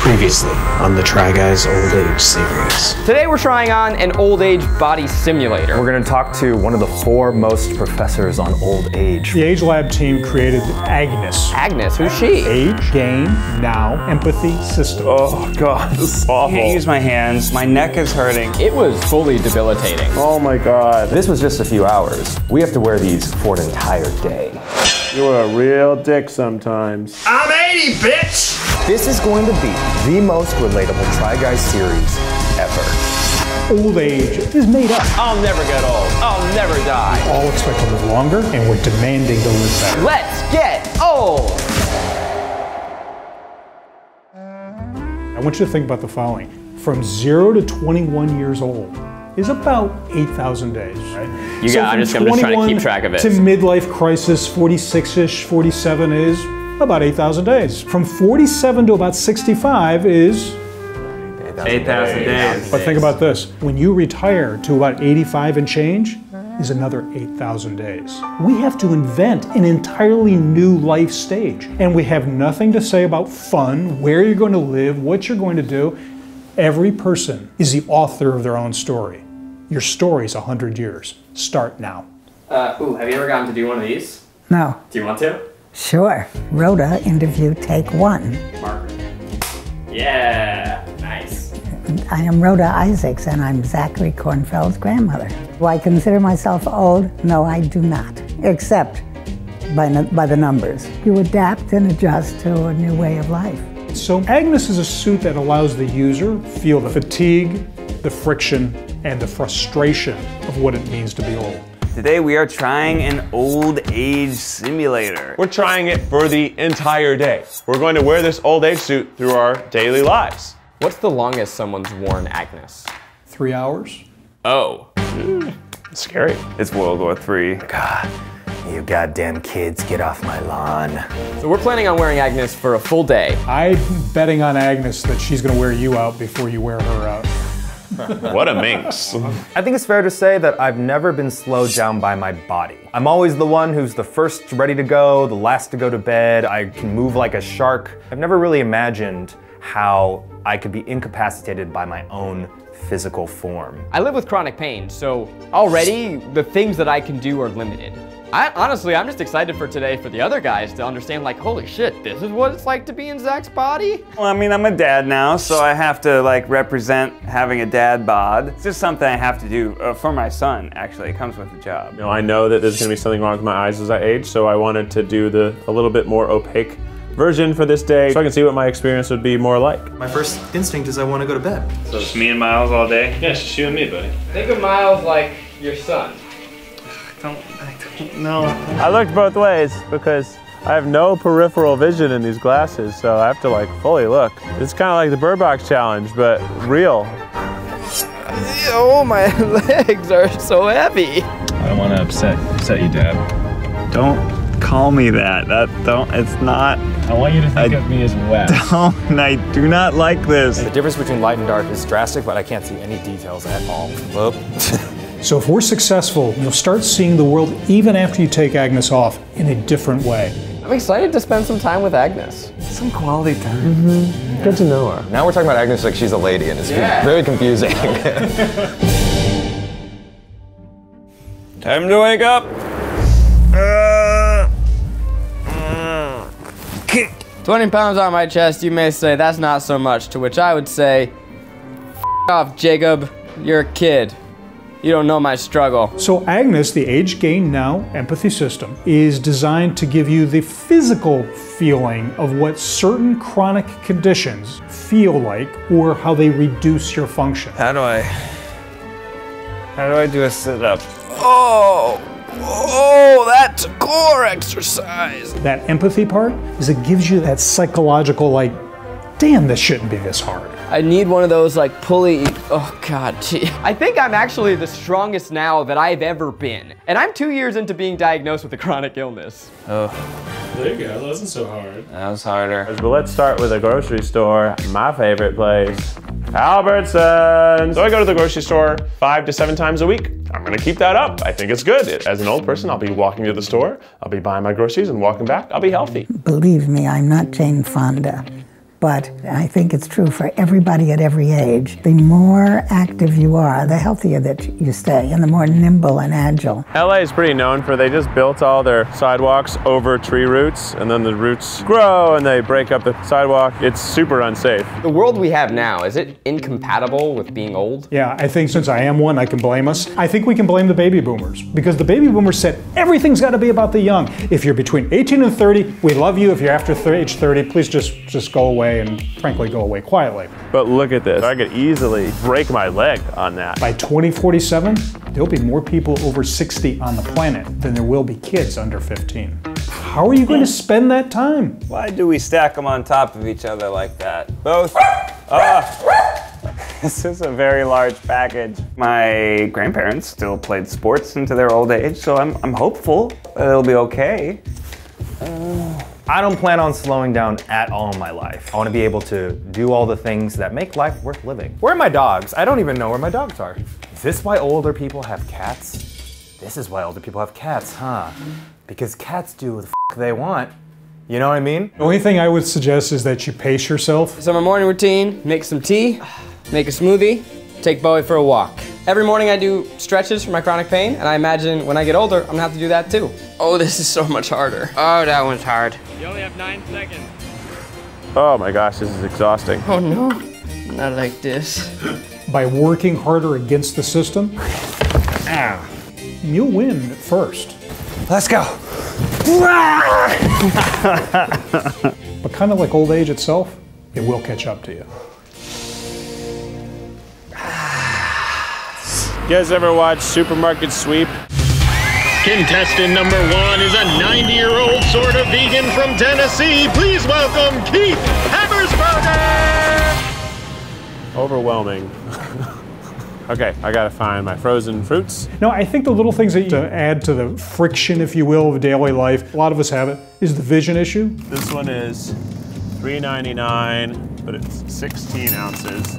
Previously on the Try Guys Old Age series. Today we're trying on an old age body simulator. We're going to talk to one of the foremost professors on old age. The AgeLab team created AGNES. AGNES, who's she? Age, Gain, Now, Empathy System. Oh God, this is awful. I can't use my hands. My neck is hurting. It was fully debilitating. Oh my God. This was just a few hours. We have to wear these for an entire day. You're a real dick sometimes. I'm 80, bitch! This is going to be the most relatable Try Guys series ever. Old age is made up. I'll never get old. I'll never die. All expect to live longer, and we're demanding to live better. Let's get old! I want you to think about the following. From 0 to 21 years old is about 8,000 days, right? I'm just trying to keep track of it. To midlife crisis, 46-ish, 47 is about 8,000 days. From 47 to about 65 is 8,000 days. But think about this. When you retire to about 85 and change is another 8,000 days. We have to invent an entirely new life stage. And we have nothing to say about fun, where you're going to live, what you're going to do. Every person is the author of their own story. Your story's 100 years. Start now. Have you ever gotten to do one of these? No. Do you want to? Sure. Rhoda, interview take 1. Marker. Yeah, nice. I am Rhoda Isaacs, and I'm Zachary Kornfeld's grandmother. Do I consider myself old? No, I do not, except by the numbers. You adapt and adjust to a new way of life. So AGNES is a suit that allows the user feel the fatigue, the friction, and the frustration of what it means to be old. Today we are trying an old age simulator. We're trying it for the entire day. We're going to wear this old age suit through our daily lives. What's the longest someone's worn AGNES? 3 hours? Oh. It's scary. It's World War III. God, you goddamn kids, get off my lawn. So we're planning on wearing AGNES for a full day. I'm betting on AGNES that she's going to wear you out before you wear her out. What a minx. I think it's fair to say that I've never been slowed down by my body. I'm always the one who's the first ready to go, the last to go to bed. I can move like a shark. I've never really imagined how I could be incapacitated by my own physical form. I live with chronic pain, so already the things that I can do are limited. Honestly, I'm just excited for today for the other guys to understand, like, holy shit, this is what it's like to be in Zach's body? Well, I mean, I'm a dad now, so I have to like represent having a dad bod. It's just something I have to do for my son, actually. It comes with the job. You know, I know that there's gonna be something wrong with my eyes as I age, so I wanted to do a little bit more opaque version for this day so I can see what my experience would be more like. My first instinct is I want to go to bed. So it's me and Miles all day? Yeah, it's just you and me, buddy. Think of Miles like your son. I don't know. I looked both ways because I have no peripheral vision in these glasses, so I have to like fully look. It's kind of like the Bird Box challenge, but real. Oh, my legs are so heavy. I don't want to upset you, Dad. Don't call me that. It's not. I want you to think of me as Wes. I do not like this. The difference between light and dark is drastic, but I can't see any details at all. Whoop. So if we're successful, you'll start seeing the world, even after you take AGNES off, in a different way. I'm excited to spend some time with AGNES. Some quality time. Good to know her. Now we're talking about AGNES like she's a lady, and it's very confusing. Time to wake up. 20 pounds on my chest, you may say, that's not so much, to which I would say, F off, Jacob, you're a kid. You don't know my struggle. So AGNES, the Age, Gain, Now, Empathy System, is designed to give you the physical feeling of what certain chronic conditions feel like or how they reduce your function. How do I do a sit-up? Oh, that's a core exercise. That empathy part is it gives you that psychological, like, damn, this shouldn't be this hard. I need one of those like pulley, oh God, gee. I think I'm actually the strongest now that I've ever been. And I'm 2 years into being diagnosed with a chronic illness. There you go, that wasn't so hard. That was harder. But let's start with a grocery store, my favorite place, Albertsons. So I go to the grocery store 5 to 7 times a week. I'm gonna keep that up. I think it's good. As an old person, I'll be walking to the store, I'll be buying my groceries and walking back, I'll be healthy. Believe me, I'm not Jane Fonda. But I think it's true for everybody at every age. The more active you are, the healthier that you stay, and the more nimble and agile. LA is pretty known for they just built all their sidewalks over tree roots, and then the roots grow and they break up the sidewalk. It's super unsafe. The world we have now, is it incompatible with being old? Yeah, I think since I am one, I can blame us. I think we can blame the baby boomers, because the baby boomers said everything's got to be about the young. If you're between 18 and 30, we love you. If you're after age 30, please just go away, and frankly go away quietly. But look at this. I could easily break my leg on that. By 2047, there'll be more people over 60 on the planet than there will be kids under 15. How are you going to spend that time? Why do we stack them on top of each other like that? Both. This is a very large package. My grandparents still played sports into their old age, so I'm hopeful that it'll be okay. I don't plan on slowing down at all in my life. I want to be able to do all the things that make life worth living. Where are my dogs? I don't even know where my dogs are. Is this why older people have cats? This is why older people have cats, huh? Because cats do what the f they want. You know what I mean? The only thing I would suggest is that you pace yourself. So my morning routine, make some tea, make a smoothie, take Bowie for a walk. Every morning I do stretches for my chronic pain, and I imagine when I get older, I'm gonna have to do that too. Oh, this is so much harder. Oh, that one's hard. You only have 9 seconds. Oh my gosh, this is exhausting. Oh no, not like this. By working harder against the system, you'll win at first. Let's go. But kind of like old age itself, it will catch up to you. You guys ever watch Supermarket Sweep? Contestant number 1 is a 90-year-old sort of vegan from Tennessee. Please welcome Keith Habersberger! Overwhelming. Okay, I gotta find my frozen fruits. No, I think the little things that to add to the friction, if you will, of daily life, a lot of us have it, is the vision issue. This one is $3.99, but it's 16 ounces.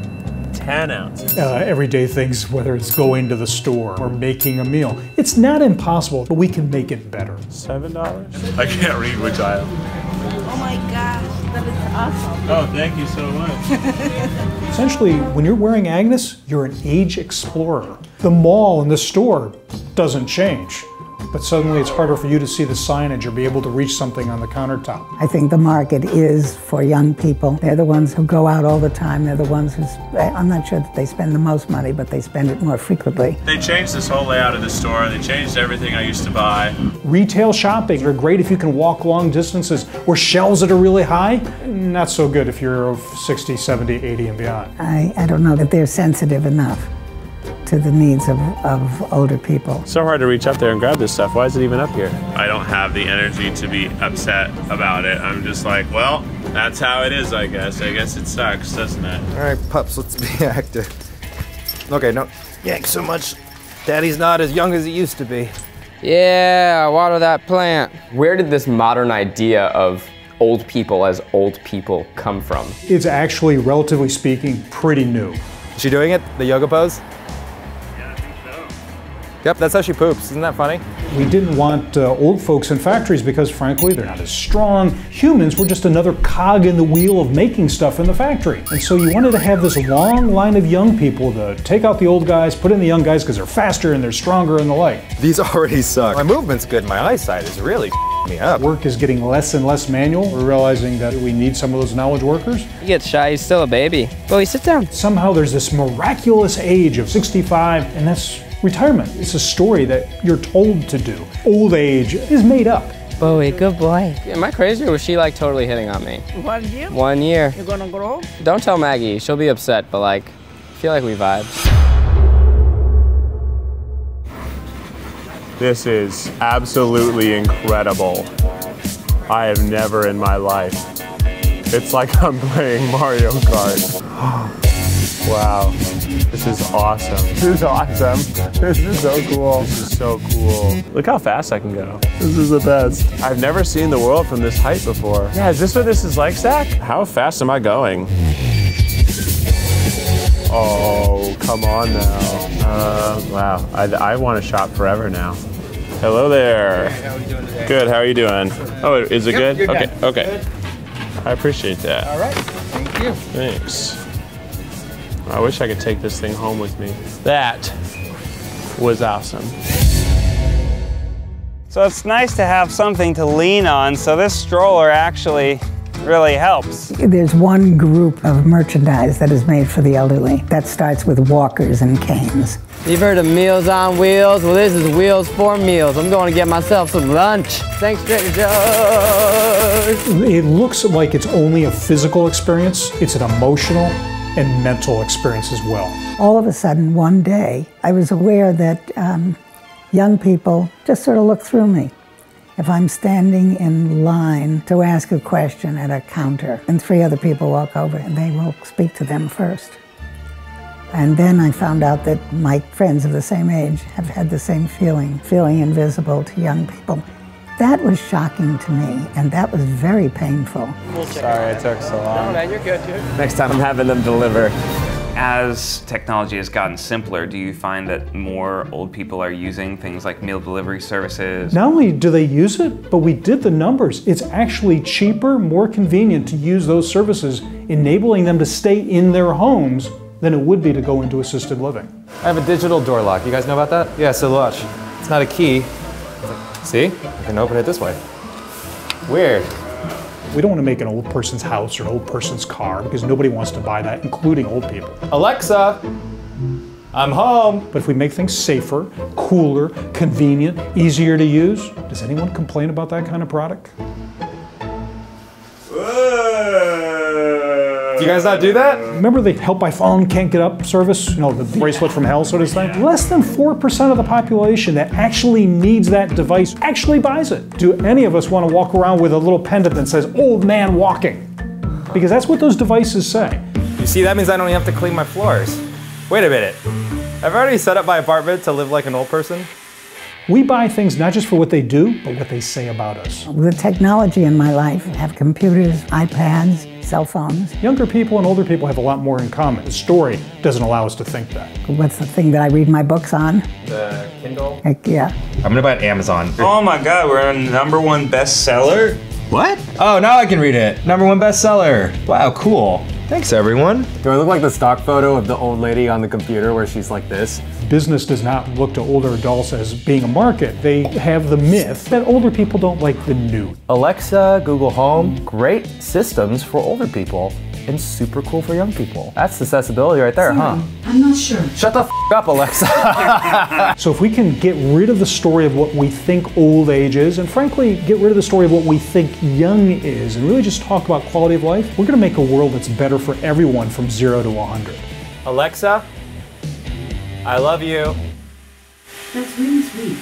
10 ounces. Everyday things, whether it's going to the store or making a meal. It's not impossible, but we can make it better. $7? I can't read which aisle. Oh my gosh, that is awesome. Oh, thank you so much. Essentially, when you're wearing AGNES, you're an age explorer. The mall and the store doesn't change, but suddenly it's harder for you to see the signage or be able to reach something on the countertop. I think the market is for young people. They're the ones who go out all the time. They're the ones who, I'm not sure that they spend the most money, but they spend it more frequently. They changed this whole layout of the store. They changed everything I used to buy. Retail shopping are great if you can walk long distances, or shelves that are really high. Not so good if you're 60, 70, 80 and beyond. I don't know that they're sensitive enough to the needs of older people. So hard to reach up there and grab this stuff. Why is it even up here? I don't have the energy to be upset about it. I'm just like, well, that's how it is, I guess. I guess it sucks, doesn't it? All right, pups, let's be active. Okay, don't yank so much. Daddy's not as young as he used to be. Yeah, water that plant. Where did this modern idea of old people as old people come from? It's actually, relatively speaking, pretty new. Is she doing it? The yoga pose? Yep, that's how she poops. Isn't that funny? We didn't want old folks in factories because, frankly, they're not as strong. Humans were just another cog in the wheel of making stuff in the factory. And so you wanted to have this long line of young people to take out the old guys, put in the young guys because they're faster and they're stronger and the like. These already suck. My movement's good. My eyesight is really me up. Work is getting less and less manual. We're realizing that we need some of those knowledge workers. He gets shy, he's still a baby. Bowie, sit down. Somehow there's this miraculous age of 65, and that's retirement. It's a story that you're told to do. Old age is made up. Bowie, good boy. Am I crazy, or was she like totally hitting on me? 1 year? 1 year. You're gonna grow? Don't tell Maggie, she'll be upset, but like, I feel like we vibe. This is absolutely incredible. I have never in my life. It's like I'm playing Mario Kart. Wow, this is awesome. This is awesome. This is so cool. This is so cool. Look how fast I can go. This is the best. I've never seen the world from this height before. Yeah, is this what this is like, Zach? How fast am I going? Oh, come on now. Wow, I want to shop forever now. Hello there. Hey, how are you doing today? Good, how are you doing? Oh, is it good? You're Okay, good. okay. Good. I appreciate that. All right. Thank you. Thanks. I wish I could take this thing home with me. That was awesome. So it's nice to have something to lean on, so this stroller actually really helps. There's one group of merchandise that is made for the elderly that starts with walkers and canes. You've heard of Meals on Wheels? Well, this is Wheels for Meals. I'm going to get myself some lunch. Thanks, Trader Joe's. It looks like it's only a physical experience. It's an emotional and mental experience as well. All of a sudden, one day, I was aware that young people just sort of look through me. If I'm standing in line to ask a question at a counter and 3 other people walk over, and they will speak to them first. And then I found out that my friends of the same age have had the same feeling invisible to young people. That was shocking to me, and that was very painful. Sorry I took so long. No, man, you're good, dude. Next time I'm having them deliver. As technology has gotten simpler, do you find that more old people are using things like meal delivery services? Not only do they use it, but we did the numbers. It's actually cheaper, more convenient to use those services, enabling them to stay in their homes than it would be to go into assisted living. I have a digital door lock. You guys know about that? Yeah, so watch. It's not a key. See? I can open it this way. Weird. We don't want to make an old person's house or an old person's car because nobody wants to buy that, including old people. Alexa, I'm home. But if we make things safer, cooler, convenient, easier to use, does anyone complain about that kind of product? Do you guys not do that? Remember the Help by Phone Can't Get Up service? You know, the bracelet from hell sort of thing? Less than 4% of the population that actually needs that device actually buys it. Do any of us want to walk around with a little pendant that says, old man walking? Because that's what those devices say. You see, that means I don't even have to clean my floors. Wait a minute. I've already set up my apartment to live like an old person. We buy things not just for what they do, but what they say about us. The technology in my life, I have computers, iPads, cell phones. Younger people and older people have a lot more in common. The story doesn't allow us to think that. What's the thing that I read my books on? The Kindle? Heck yeah. I'm gonna buy it on Amazon. Oh my God, we're a #1 bestseller? What? Oh, now I can read it. #1 bestseller. Wow, cool. Thanks, everyone. Do I look like the stock photo of the old lady on the computer where she's like this? Business does not look to older adults as being a market. They have the myth that older people don't like the new. Alexa, Google Home, great systems for older people and super cool for young people. That's accessibility right there, huh? I'm not sure. Shut the f up, Alexa. So if we can get rid of the story of what we think old age is, and frankly, get rid of the story of what we think young is, and really just talk about quality of life, we're gonna make a world that's better for everyone from 0 to 100. Alexa, I love you. That's really sweet.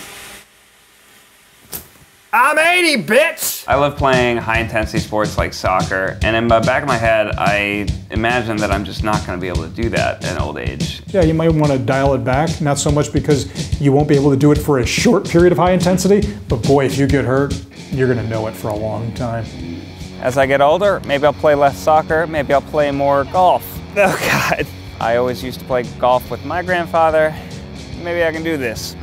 I'm 80, bitch! I love playing high-intensity sports like soccer, and in the back of my head, I imagine that I'm just not going to be able to do that in old age. Yeah, you might want to dial it back, not so much because you won't be able to do it for a short period of high intensity, but boy, if you get hurt, you're going to know it for a long time. As I get older, maybe I'll play less soccer, maybe I'll play more golf. Oh God. I always used to play golf with my grandfather. Maybe I can do this.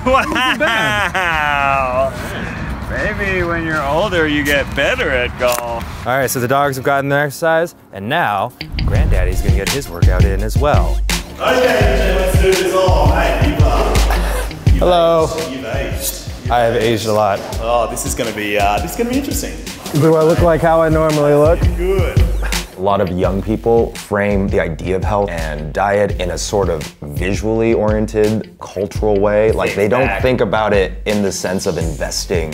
Wow! Maybe when you're older, you get better at golf. All right, so the dogs have gotten their exercise, and now Granddaddy's gonna get his workout in as well. Okay, let's do this all, mate. Hello. You've aged. I have aged a lot. Oh, this is gonna be interesting. Do I look like how I normally look? Good. A lot of young people frame the idea of health and diet in a sort of visually oriented, cultural way. Like they don't think about it in the sense of investing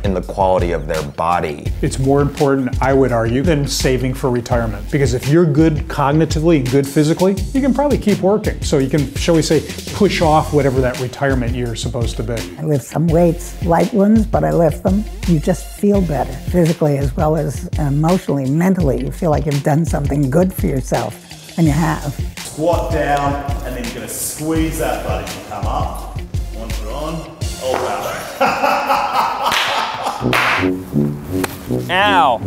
in the quality of their body. It's more important, I would argue, than saving for retirement. Because if you're good cognitively and good physically, you can probably keep working. So you can, shall we say, push off whatever that retirement year is supposed to be. I lift some weights, light ones, but I lift them. You just feel better, physically as well as emotionally, mentally. You feel like you've done something good for yourself, and you have. Squat down, and then you're gonna squeeze that butt as you come up. One foot on, all power. Ow.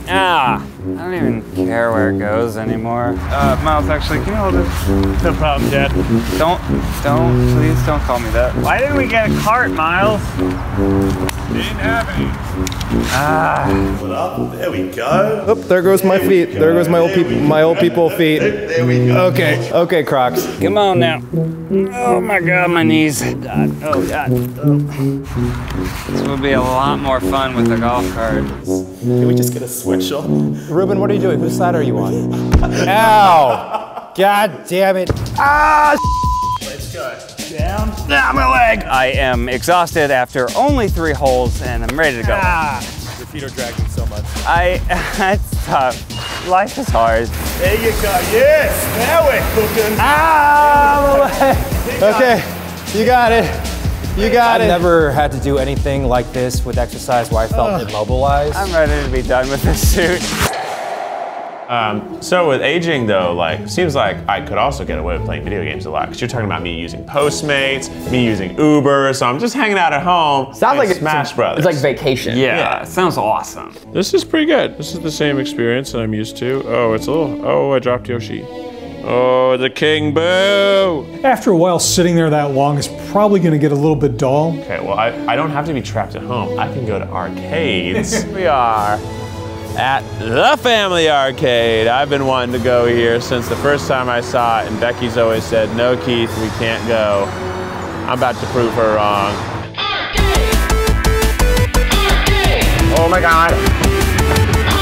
Ah. I don't even care where it goes anymore. Miles, actually, can you hold it? No problem, Dad. Please don't call me that. Why didn't we get a cart, Miles? Didn't have any. Put up. There we go. Oh, there goes my feet. There goes my old people feet. There we go. Okay, Crocs. Come on now. Oh my God, my knees. Oh God. Oh. This will be a lot more fun with the golf cart. Can we just get a switch on? Ruben, what are you doing? Whose side are you on? Ow! God damn it. Ah! Let's go. Down. Ah, my leg! I am exhausted after only 3 holes and I'm ready to go. Your feet are dragging so much. It's tough. Life is hard. There you go. Yes. Now we're cooking. Okay, you got it. You got it. I've never had to do anything like this with exercise where I felt immobilized. I'm ready to be done with this suit. So with aging though, like, seems like I could also get away with playing video games a lot, because you're talking about me using Postmates, me using Uber, so I'm just hanging out at home. Sounds like Smash Brothers. It's like vacation. Yeah, it sounds awesome. This is pretty good. This is the same experience that I'm used to. Oh, it's a little, oh, I dropped Yoshi. Oh, the king boo! After a while, sitting there that long is probably going to get a little bit dull. Okay, well, I don't have to be trapped at home. I can go to arcades. We are at the Family Arcade. I've been wanting to go here since the first time I saw it, and Becky's always said, no, Keith, we can't go. I'm about to prove her wrong. Oh my God.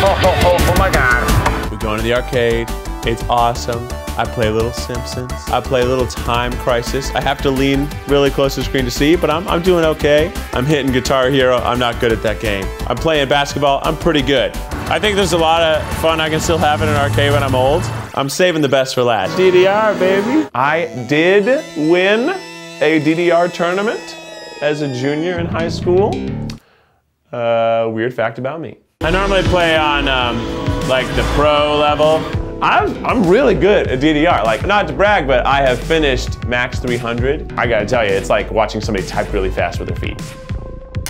Oh my God. We're going to the arcade. It's awesome. I play a little Simpsons. I play a little Time Crisis. I have to lean really close to the screen to see, but I'm doing okay. I'm hitting Guitar Hero. I'm not good at that game. I'm playing basketball. I'm pretty good. I think there's a lot of fun I can still have in an arcade when I'm old. I'm saving the best for last. DDR, baby. I did win a DDR tournament as a junior in high school. Weird fact about me. I normally play on like the pro level. I'm really good at DDR. Like, not to brag, but I have finished max 300. I gotta tell you, it's like watching somebody type really fast with their feet.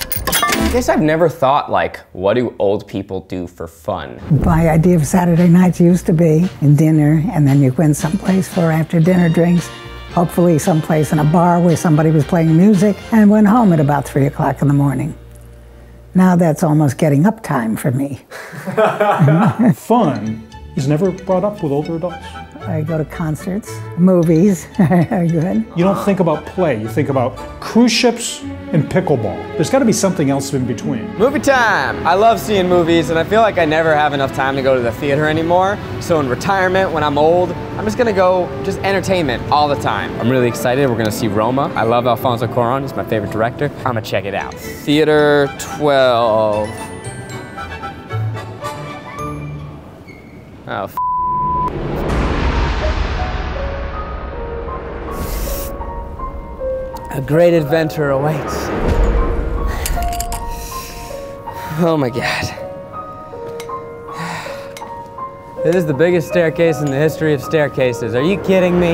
I guess I've never thought, like, what do old people do for fun? My idea of Saturday nights used to be dinner, and then you went someplace for after dinner drinks, hopefully someplace in a bar where somebody was playing music, and went home at about 3 o'clock in the morning. Now that's almost getting up time for me. Fun is never brought up with older adults. I go to concerts, movies are good. You don't think about play, you think about cruise ships and pickleball. There's gotta be something else in between. Movie time! I love seeing movies, and I feel like I never have enough time to go to the theater anymore. So in retirement, when I'm old, I'm just gonna go just entertainment all the time. I'm really excited. We're gonna see Roma. I love Alfonso Cuarón. He's my favorite director. I'm gonna check it out. Theater 12. Oh, f. A great adventure awaits. Oh my God. It is the biggest staircase in the history of staircases. Are you kidding me?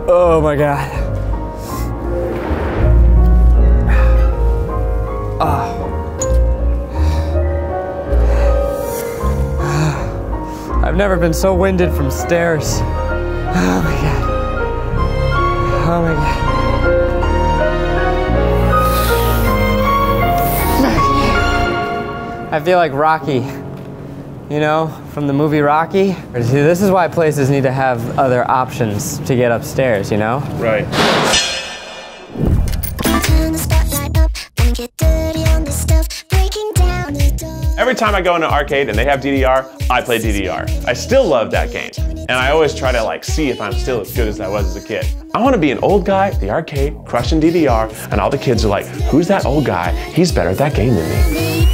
Oh my God. I've never been so winded from stairs. Oh my God. Oh my God. I feel like Rocky, you know, from the movie Rocky. See, this is why places need to have other options to get upstairs, you know? Right. Every time I go into an arcade and they have DDR, I play DDR. I still love that game. And I always try to like see if I'm still as good as I was as a kid. I want to be an old guy at the arcade, crushing DDR, and all the kids are like, who's that old guy? He's better at that game than me.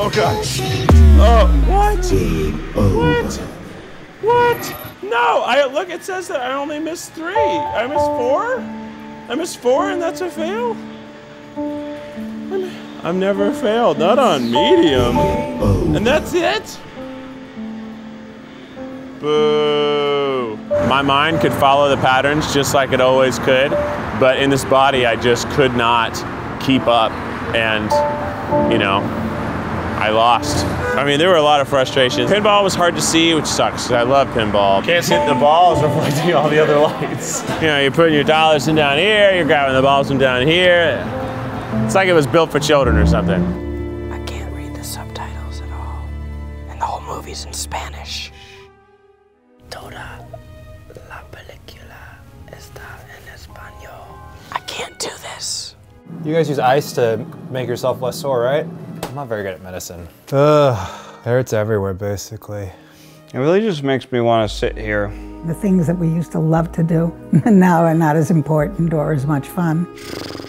Oh God. Oh, what? What? What? No, look, it says that I only missed 3. I missed 4? I missed 4 and that's a fail? I've never failed, not on medium. And that's it? Boo. My mind could follow the patterns just like it always could, but in this body I just could not keep up, and you know, I lost. I mean, there were a lot of frustrations. Pinball was hard to see, which sucks, 'cause I love pinball. Can't hit the balls reflecting all the other lights. You know, you're putting your dollars in down here, you're grabbing the balls from down here. It's like it was built for children or something. I can't read the subtitles at all. And the whole movie's in Spanish. Toda la película está en español. I can't do this. You guys use ice to make yourself less sore, right? I'm not very good at medicine. Hurts everywhere, basically. It really just makes me want to sit here. The things that we used to love to do now are not as important or as much fun.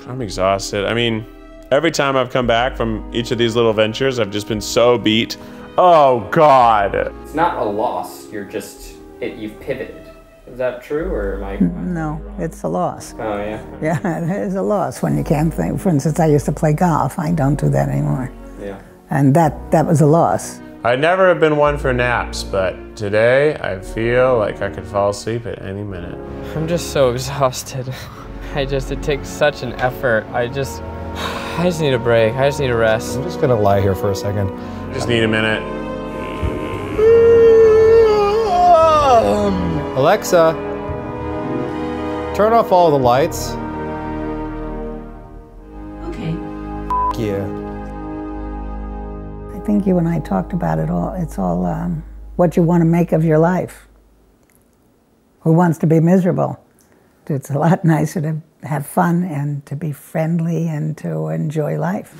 I'm exhausted. I mean, every time I've come back from each of these little ventures, I've just been so beat. Oh, God. It's not a loss, you've pivoted. Is that true, or am I? No, it's a loss. Oh, yeah? Yeah, it is a loss when you can't think. For instance, I used to play golf. I don't do that anymore. Yeah. And that was a loss. I never have been one for naps, but today I feel like I could fall asleep at any minute. I'm just so exhausted. It takes such an effort. I just need a break. I just need a rest. I'm just gonna lie here for a second. Just need a minute. Alexa, turn off all the lights. Okay. Yeah. I think you and I talked about it all. It's all what you want to make of your life. Who wants to be miserable? It's a lot nicer to have fun and to be friendly and to enjoy life.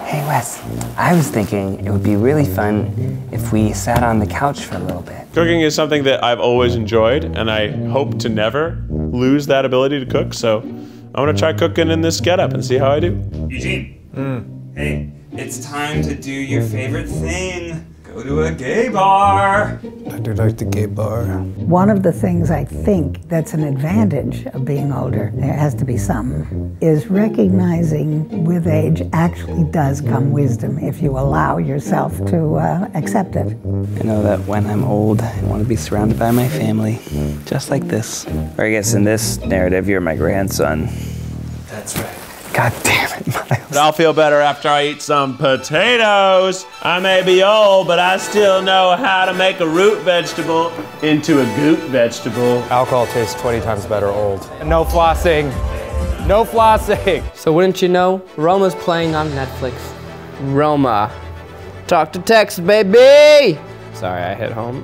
Hey Wes, I was thinking it would be really fun if we sat on the couch for a little bit. Cooking is something that I've always enjoyed, and I hope to never lose that ability to cook, so I'm gonna try cooking in this getup and see how I do. Eugene, hey, it's time to do your favorite thing. Go to a gay bar. I do like the gay bar. One of the things I think that's an advantage of being older, there has to be some, is recognizing with age actually does come wisdom if you allow yourself to accept it. I know that when I'm old, I want to be surrounded by my family, just like this. Or I guess in this narrative, you're my grandson. That's right. God damn it, Miles. But I'll feel better after I eat some potatoes. I may be old, but I still know how to make a root vegetable into a goot vegetable. Alcohol tastes 20 times better old. No flossing. No flossing. So wouldn't you know, Roma's playing on Netflix. Roma. Talk to text, baby! Sorry, I hit home.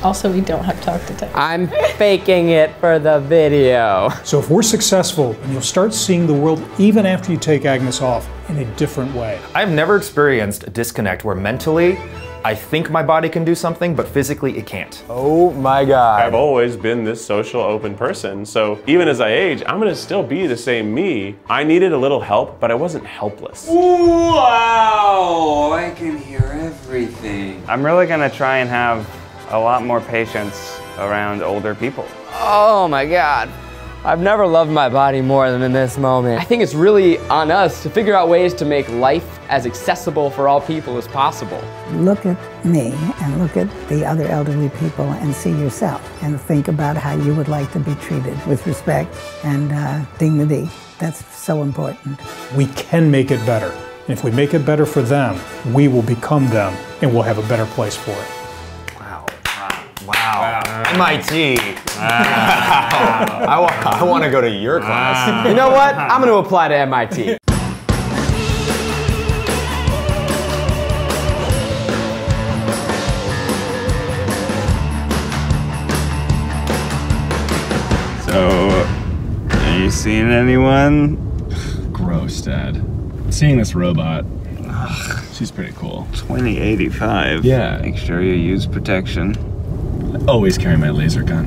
Also, we don't have talk to text. I'm faking it for the video. So if we're successful, you'll start seeing the world, even after you take AGNES off, in a different way. I've never experienced a disconnect where mentally, I think my body can do something, but physically it can't. Oh my God. I've always been this social, open person, so even as I age, I'm gonna still be the same me. I needed a little help, but I wasn't helpless. Wow, I can hear everything. I'm really gonna try and have a lot more patience around older people. Oh my God. I've never loved my body more than in this moment. I think it's really on us to figure out ways to make life as accessible for all people as possible. Look at me and look at the other elderly people and see yourself and think about how you would like to be treated with respect and dignity. That's so important. We can make it better. And if we make it better for them, we will become them and we'll have a better place for it. Wow. MIT. I want to go to your class. You know what? I'm going to apply to MIT. So, are you seeing anyone? Gross, Dad. Seeing this robot, she's pretty cool. 2085. Yeah. Make sure you use protection. Always carry my laser gun.